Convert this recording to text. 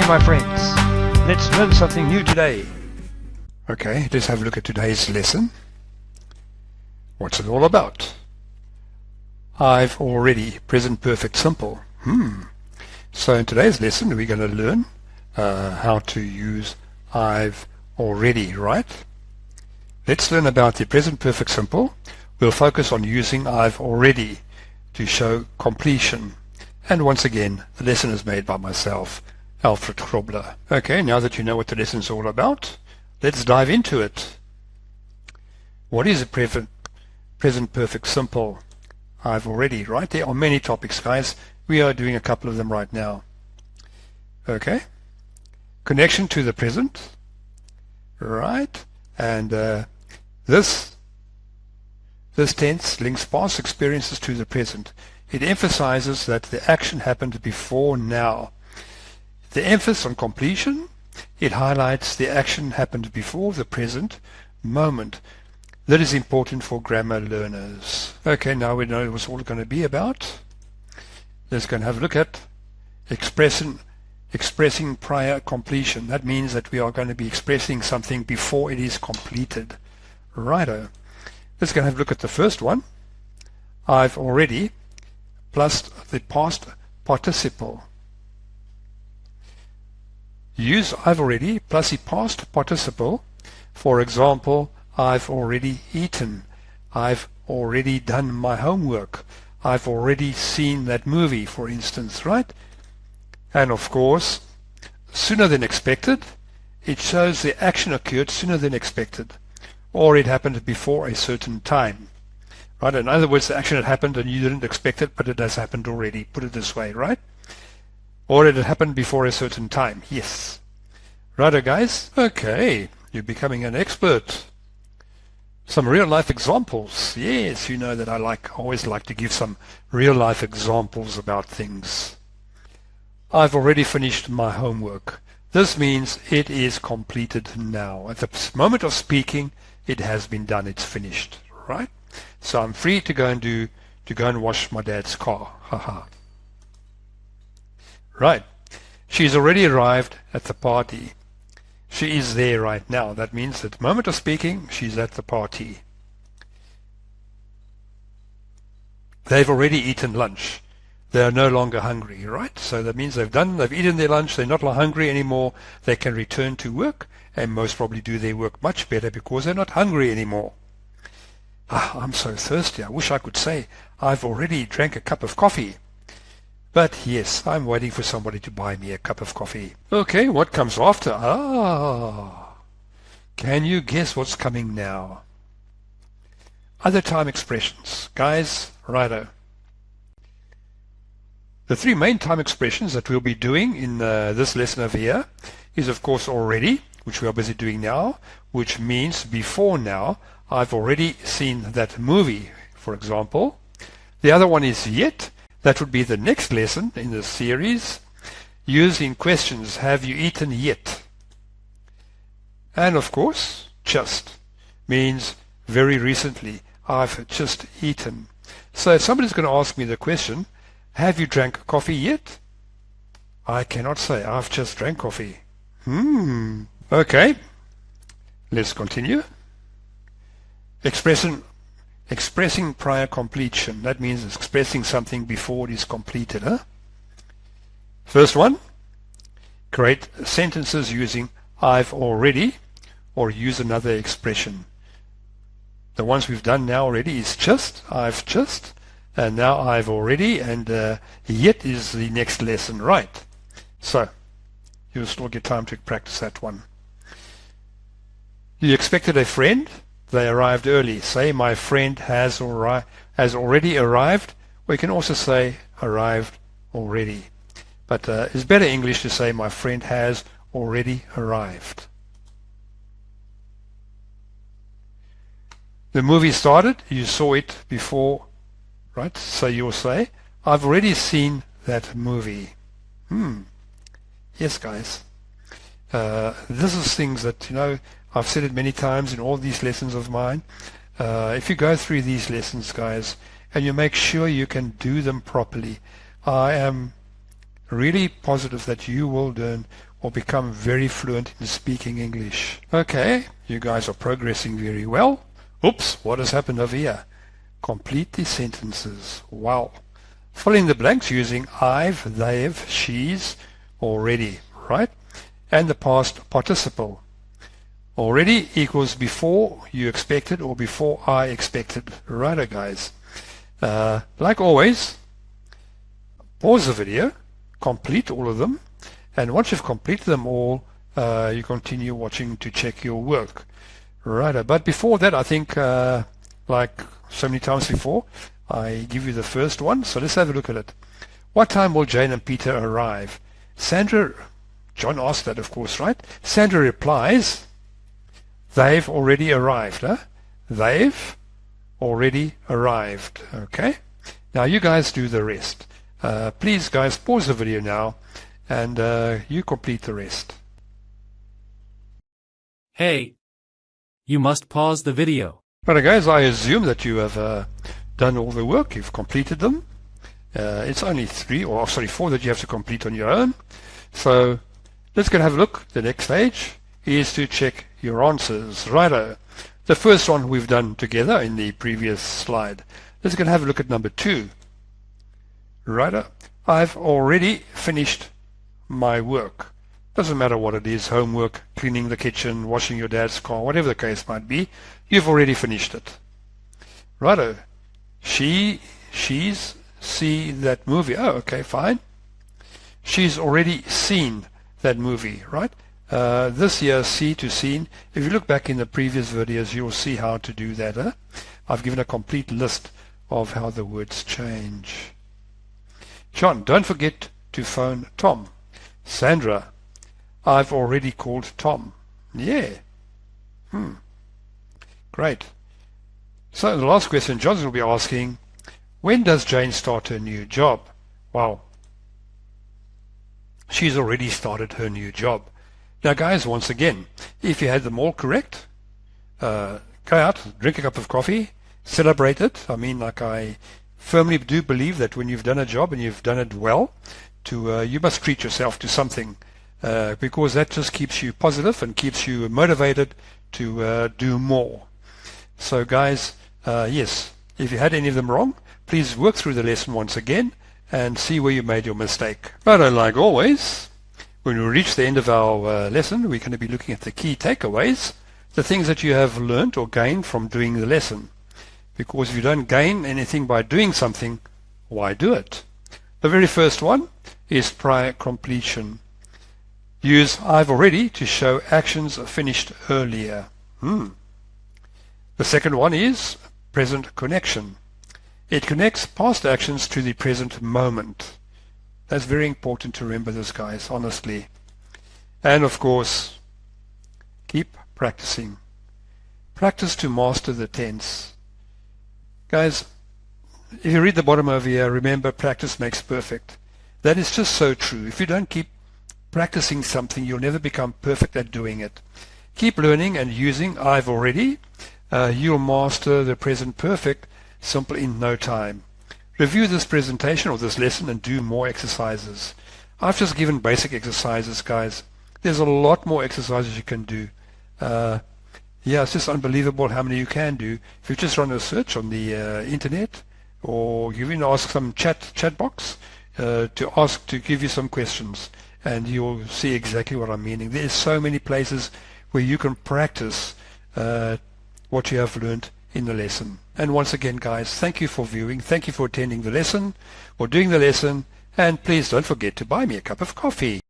morning, my friends. Let's learn something new today. Okay, let's have a look at today's lesson. What's it all about? I've already, present perfect simple. So in today's lesson we're going to learn how to use I've already, right? Let's learn about the present perfect simple. We'll focus on using I've already to show completion. And once again, the lesson is made by myself, Alfred Grobler. Okay, now that you know what the lesson is all about, let's dive into it. What is a present perfect simple? I've already, right? There are many topics, guys. We are doing a couple of them right now. Okay, connection to the present, right? And this tense links past experiences to the present. It emphasizes that the action happened before now. The emphasis on completion, it highlights the action happened before the present moment. That is important for grammar learners. Okay, now we know what's all going to be about. Let's go and have a look at expressing prior completion. That means that we are going to be expressing something before it is completed. Righto. Let's go and have a look at the first one. I've already plus the past participle. Use I've already plus the past participle. For example, I've already eaten. I've already done my homework. I've already seen that movie, for instance, right? And of course, sooner than expected, it shows the action occurred sooner than expected, or it happened before a certain time. Right? In other words, the action had happened and you didn't expect it, but it has happened already. Put it this way, right? Or it had happened before a certain time. Yes. Righto, guys? Okay. You're becoming an expert. Some real-life examples. Yes, you know that I always like to give some real-life examples about things. I've already finished my homework. This means it is completed now. At the moment of speaking, it has been done. It's finished, right? So I'm free to go and wash my dad's car. Haha. Right. She's already arrived at the party. She is there right now. That means at the moment of speaking, she's at the party. They've already eaten lunch. They are no longer hungry, right? So that means they've eaten their lunch. They're not hungry anymore. They can return to work and most probably do their work much better because they're not hungry anymore. I'm so thirsty. I wish I could say I've already drank a cup of coffee. But yes, I'm waiting for somebody to buy me a cup of coffee. Okay, what comes after? Can you guess what's coming now? Other time expressions. Guys, righto. The three main time expressions that we'll be doing in this lesson over here is, of course, already, which we are busy doing now, which means before now. I've already seen that movie, for example. The other one is yet. That would be the next lesson in the series. Used in questions, have you eaten yet? And of course, just means very recently. I've just eaten. So if somebody's going to ask me the question, have you drank coffee yet? I cannot say, I've just drank coffee. Okay, let's continue. Expressing prior completion. That means expressing something before it is completed. First one, create sentences using I've already or use another expression. The ones we've done now already is just, I've just, and now I've already, and yet is the next lesson, right? So you'll still get time to practice that one. You expected a friend. They arrived early. Say my friend has already arrived, or you can also say arrived already. But it's better English to say my friend has already arrived. The movie started, you saw it before, right? So you'll say, I've already seen that movie. Yes, guys. This is things that, I've said it many times in all these lessons of mine. If you go through these lessons, guys, and you make sure you can do them properly, I am really positive that you will learn or become very fluent in speaking English. Okay, you guys are progressing very well. Oops, what has happened over here? Complete these sentences. Wow. Fill in the blanks using I've, they've, she's, already, right? And the past participle. Already equals before you expected or before I expected. Righto, guys. Like always, pause the video, complete all of them, and once you've completed them all, you continue watching to check your work. Righto. But before that, I think, like so many times before, I give you the first one. So let's have a look at it. What time will Jane and Peter arrive? Sandra, John asked that, of course, right? Sandra replies, they've already arrived. Huh? They've already arrived. Okay. Now you guys do the rest. Please, guys, pause the video now, and you complete the rest. Hey, you must pause the video. Right, guys, I assume that you have done all the work. You've completed them. It's only 4 that you have to complete on your own. So let's go and have a look. The next stage is to check your answers. Righto. The first one we've done together in the previous slide. Let's go and have a look at number 2. Righto. I've already finished my work. Doesn't matter what it is, homework, cleaning the kitchen, washing your dad's car, whatever the case might be, you've already finished it. Righto. She's see that movie. Oh, okay, fine. She's already seen that movie, right? This here, see to seen. If you look back in the previous videos, you'll see how to do that. Huh? I've given a complete list of how the words change. John, don't forget to phone Tom. Sandra, I've already called Tom. Yeah. Great. So the last question Johnson will be asking, when does Jane start her new job? Wow. She's already started her new job. Now guys, once again, if you had them all correct, go out, drink a cup of coffee, celebrate it. I mean, like, I firmly do believe that when you've done a job and you've done it well, you must treat yourself to something, because that just keeps you positive and keeps you motivated to do more. So guys, yes, if you had any of them wrong, please work through the lesson once again and see where you made your mistake. But like always, when we reach the end of our lesson, we're going to be looking at the key takeaways, the things that you have learned or gained from doing the lesson. Because if you don't gain anything by doing something, why do it? The very first one is prior completion. Use I've already to show actions finished earlier. The second one is present connection. It connects past actions to the present moment. That's very important to remember this, guys, honestly. And of course, keep practicing. Practice to master the tense. Guys, if you read the bottom over here, remember, practice makes perfect. That is just so true. If you don't keep practicing something, you'll never become perfect at doing it. Keep learning and using I've already. You'll master the present perfect simply in no time. Review this presentation or this lesson and do more exercises. I've just given basic exercises, guys. There's a lot more exercises you can do. Yeah, it's just unbelievable how many you can do. If you just run a search on the internet, or you even ask some chat box to give you some questions, and you'll see exactly what I'm meaning. There's so many places where you can practice what you have learned in the lesson. And once again, guys, thank you for viewing, thank you for attending the lesson or doing the lesson, and please don't forget to buy me a cup of coffee.